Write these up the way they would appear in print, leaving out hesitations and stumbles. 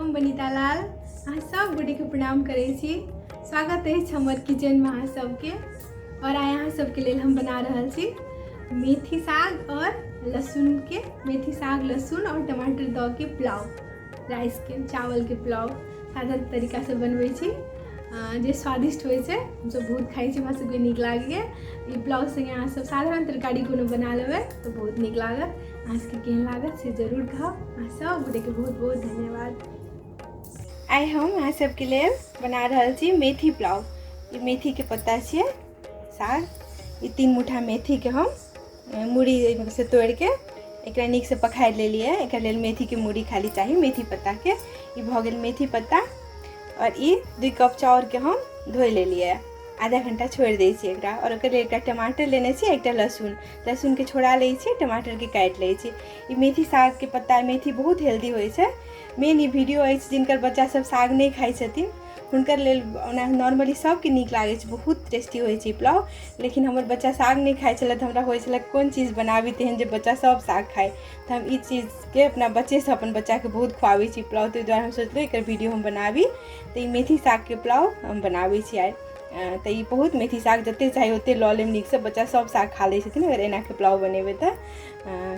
हम वनिता लाल अहाँ सब गोटे के प्रणाम करै छी। स्वागत है हमर किचन में अहाँ सबके। और आइ अहाँ सबके लेल हम बना रहल छी मेथी साग और लहसुन के, मेथी साग लहसुन और टमाटर दऽ के पुलाव, राइस के चावल के पुलाव सादा तरीका से बनबै छी जे स्वादिष्ट होइ छै। हमसब बहुत खाइ छी, हमरा सबके नीक लागैए। ई पुलाव संगे अहाँ सब साधारण तरकारी कोनो बना लेबै तऽ बहुत नीक लागत। अहाँ सबके केहन लागत से जरूर कहब। अहाँ सब गोटेके बहुत बहुत धन्यवाद। आइ हम अहाँ सबके लेल बना रहल छी मेथी पुलाव। ई मेथी के पत्ता छियै, साग। ई 3 मुठ्ठा मेथी के हम मूड़ी से तोड़ के एकरा नीक से पखाड़ि लेलिए। एकरा लेल मेथी के मूड़ी खाली चाही, मेथी पत्ता के। ई भऽ गेल मेथी पत्ता। और ई 2 कप चाउर के हम धोइ लेलिए, आधा घंटा छोड़ि दै छी एकरा। और ओकर लेल एकटा टमाटर लेने छी, एकटा लहसुन के छोड़ा लै छी, टमाटर के काटि लै छी। ई मेथी साग के पत्ता, मेथी बहुत हेल्दी होइ छै। मेन ई वीडियो अछि जिनकर बच्चा सब साग नहीं खाइ छथिन हुनकर लेल। ओना नॉर्मली सबके नीक लागै छै, बहुत टेस्टी होइ छै पुलाव। लेकिन हमर बच्चा साग नहीं खाइ छलै तऽ हमरा होइ छलै कोन चीज बनाबी तेहन जे बच्चा सब साग खाइ। तऽ हम ई चीजके अपना बच्चेसँ अपन बच्चाके बहुत खुआबै छी पुलाव। ताहि दुआरे हम सोचलहुँ एकर वीडियो हम बनाबी। तऽ ई मेथी सागके पुलाव हम बनाबै छी आइ। तऽ ई बहुत मेथी साग जतेक चाही ओतेक लऽ लेब नीकसँ। बच्चा सब साग खा लै छथिन अगर एनाके पुलाव बनेबै तऽ।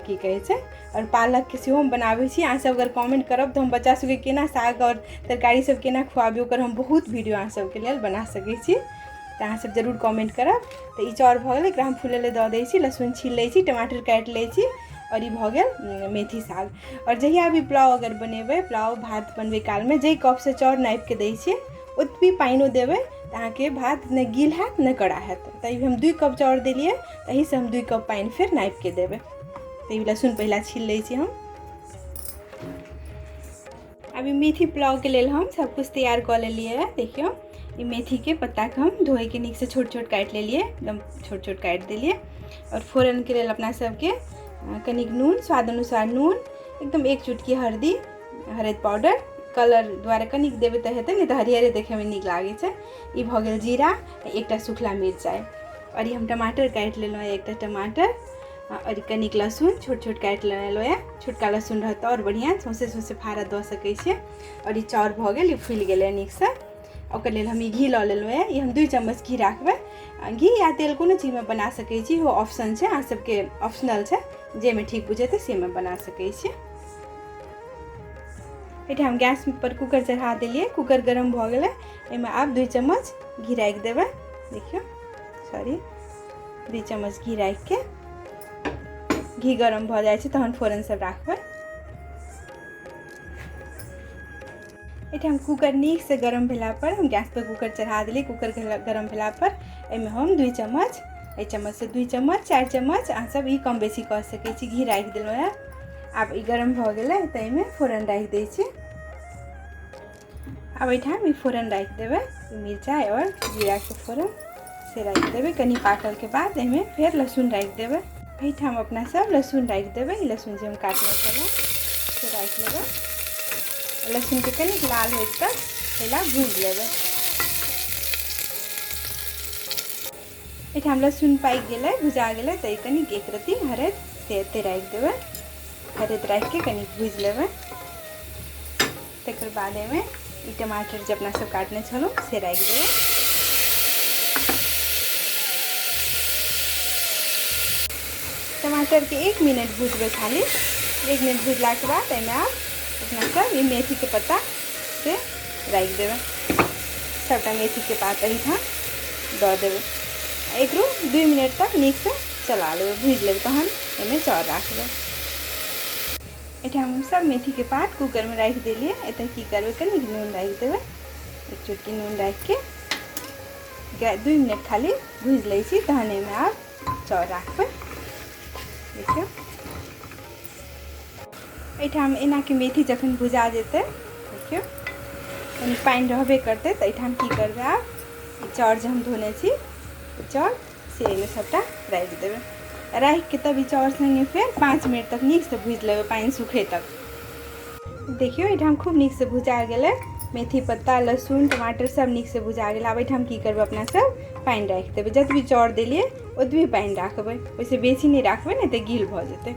की कहै छै, और पालकके सेहो हम बनाबै छी। अहाँ सब अगर कमेंट करब तऽ हम बच्चा सबके केना साग और तरकारी सब केना खुआबी ओकर हम बहुत वीडियो अहाँ सबके लेल बना सकै छी। तऽ अहाँ सब जरूर कमेंट करब। तऽ ई चाउर भऽ गेल, एकरा हम फूलै लेल दऽ दै छी। लहसुन छील लै छी, टमाटर काटि लै छी। और ई भऽ गेल मेथी साग। और जहिया भी पुलाव अगर बनेबै, पुलाव भात बनबै कालमे जाहि कपसँ चाउर नापिके दै छियै ओतबी पानिओ देबै तऽ अहाँके भात नहि गील हैत नहि कड़ा हैत। तऽ हम 2 कप चाउर देलिए, तहीसँ हम 2 कप पानि फेर नापिके देबै। तऽ ई लहसुन पहिला छील लै छी हम। अभी मेथी पुलाव के लेल हम सब कुछ तैयार कऽ लेलिए है। देखियो ई मेथी के पत्ता के हम धोए के नीक से छोट छोट काटि लेलिए, एकदम छोट छोट काटि देलिए। और फोरन के लेल अपना सबके कनिक नून, स्वाद अनुसार नून, एकदम 1 चुटकी हल्दी, हरद पाउडर, कलर द्वारा कनिक देबै तऽ हेतै, नहीं तऽ हरियरे देखैमे नीक लागै छै। ई भऽ गेल जीरा, एकटा सूखला मिरचाइ। और ई हम टमाटर काटि लेलहुँ है, एकटा टमाटर। और कनिक लहसुन छोट छोट काटि लेलहुँ है। छोटका लहसुन रहत और बढ़िया, सौंसे सौंसे फाड़ा दऽ सकै छियै। और ई चाउर भऽ गेल, ई फुलि गेलै नीकसँ। ओकर लेल हम ई घी लऽ लेलहुँ है। ई हम 2 चम्मच घी राखबै। घी या तेल कोनो चीजमे बना सकै छी, ओ ऑप्शन छै, अहाँ सबके ऑप्शनल छै। जाहिमे ठीक बुझेतै सेमे बना सकै छियै। एहिठाम हम गैस पर कुकर चढ़ा देलिए, कुकर गरम भऽ गेलै। एहिमे आब 2 चम्मच घी राखि देबै। देखियौ, सॉरी, 2 चम्मच घी राखि के घी गरम भऽ जाइ छै तहन फोरन सब राखबै। एहिठाम कुकर नीक से गरम भेला पर हम गैस पर कुकर चढ़ा देलिए। कुकर गरम भेला पर एहिमे हम 2 चम्मच, एहि चम्मच से 2 चम्मच, 4 चम्मच अहाँ सब ई कम बेसी कऽ सकै छी, घी राखि देलहुँ है। आब ई गरम भऽ गेलै तऽ एहिमे फोरन राखि दै छी। आब एहिठाम ई फोरन राखि देबै, मिरचाइ और जीराके फोरन से राखि देबै। कनि पाकलके बाद एहिमे फेर लहसुन राखि देबै। एहिठाम अपना सब लहसुन राखि देबै। ई लहसुन जे हम काटने छलहुँ से राखि लेबै। लहसुनके कनिक लाल होइ तक पहिला भूजि लेबै। एहिठाम लहसुन पाकि गेलै, भुजा गेलै तऽ कनिक एक रत्ती हरदि से एते राखि देबै। हरदि राखि के कनिक भूजि लेबै। तकर बाद एहिमे ई टमाटर जे अपना सब काटने छलहुँ से राखि देबै। टमाटर के 1 मिनट भूजबै खाली। 1 मिनट भूजलाके बाद एहिमे आब अपना सब ई मेथी के पत्ता से राखि देबै। सबटा मेथी के पात एहिठाम दऽ देबै। एकरो 2 मिनट तक नीक से चला लेबै, भूजि लेबै, तहन एहिमे चाउर राखबै। एहिठाम हम सब मेथी के पात कुकर में राखि देलिए। एतऽ की करबै, कनिक नून राखि देबै, 1 चुटकी नून राखि के 2 मिनट खाली भूजि लै छी, तहन एहिमे आब चाउर राखबै। देखियौ, एहिठाम एनाके मेथी जखन भुजा जेतै, देखियौ कनि पानि रहबे करतै, तऽ एहिठाम की करबै, आब चाउर जे हम धोने छी चाउर से एहिमे सबटा राखि देबै। राखि के तब ई चाउर संगे फेर 5 मिनट तक नीक से भूजि लेबै, पानि सूखे तक। देखियौ एहिठाम खूब नीक से भुजा गेलै। मेथी पत्ता, लहसुन, टमाटर सब नीक से भुजा गेलै। आब एहिठाम की करबै, अपना सब पानि राखि देबै। जतबी चाउर देलिए ओतबी पानि राखबै, ओहिसँ बेसी नहि राखबै, नहि तऽ गील भऽ जेतै।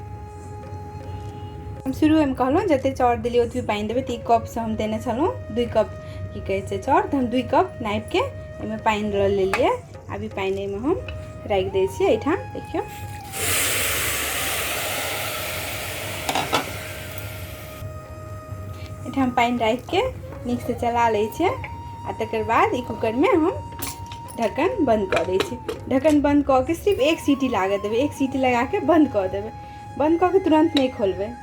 हम शुरू में कहलहुँ जते चाउर देलिए ओतबे पानि देबै। तऽ ई कपसँ हम देने छलहुँ 2 कप की कहै छै चाउर, तऽ हम 2 कप नापिके एहिमे पानि लऽ लेलिए। आब ई पानि एहिमे हम राखि दै छियै एहिठाम। देखियौ एहिठाम पानि राखिके नीकसँ चला लै छियै। आ तकर बाद ई कुकरमे हम ढक्कन बंद कऽ दै छी। ढक्कन बंद कऽ के सिर्फ 1 सीटी लागऽ देबै। 1 सीटी लगा के बंद कऽ देबै। बंद कऽ के तुरंत नहीं खोलबै,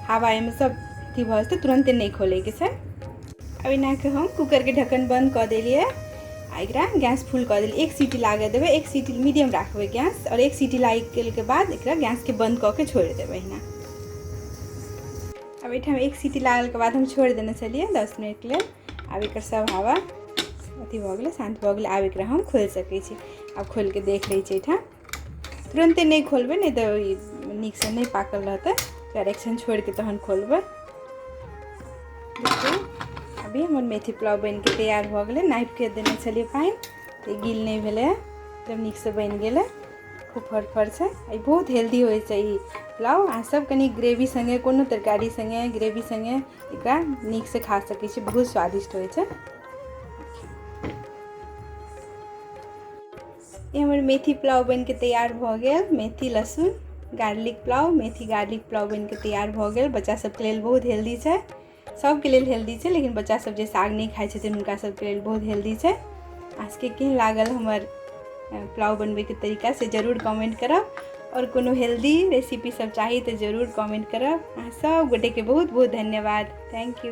हवा एहिमे सब अथी भऽ जेतै, तुरंते नहीं खोलैके छै। अब एना के हम कुकर के ढक्कन बंद कऽ देलिए आ एकरा गैस फुल कऽ देलिए। 1 सीटी लागऽ देबै। 1 सीटी मीडियम राखबै गैस, और 1 सीटी लागि गेलके बाद एकरा गैस के बंद कऽ के छोड़ि देबै एहिना। अब एहिठाम 1 सीटी लागल के बाद हम छोड़ि देने छलिए 10 मिनट लेल। आब एकर सब हवा अथी भऽ गेलै, शांत भऽ गेलै। आब एकरा हम खोलि सकै छी। आब खोलि के देख लै छी एहिठाम। तुरंते नहीं खोलबै, नहीं तऽ ई नीकसँ नहीं पाकल रहतै। डायरेक्शन छोड़ि के तहन खोलबै। देखियौ अभी हमर मेथी पुलाव बनि के तैयार भऽ गेलै। नापि के देने छलिए पानि, तऽ गील नहीं भेलै, एकदम नीकसँ बनि गेलै। खूब फरफर छै। ई बहुत हेल्दी होइ छै ई पुलाव। अहाँ सब कनी ग्रेवी संगे, कोनो तरकारी संगे, ग्रेवी संगे एकरा नीकसँ खा सकै छी। बहुत स्वादिष्ट होइ छै। ये हमर मेथी पुलाव बन के तैयार भऽ गेल। मेथी लहसुन गार्लिक पुलाव, मेथी गार्लिक पुलाव बन के तैयार भऽ गेल। बच्चा सबके लेल बहुत हेल्दी छै। सबके लेल हेल्दी छै, लेकिन बच्चा सब जे साग नहीं खाइ छथिन हुनका सबके लेल बहुत हेल्दी छै। अहाँ सबके केहन लागल हमर पुलाव बनबै के तरीका से जरूर कमेंट करब। और कोनो हेल्दी रेसिपी सब चाही तऽ जरूर कमेंट करब। अहाँ सब गोटे के बहुत बहुत धन्यवाद। Thank you.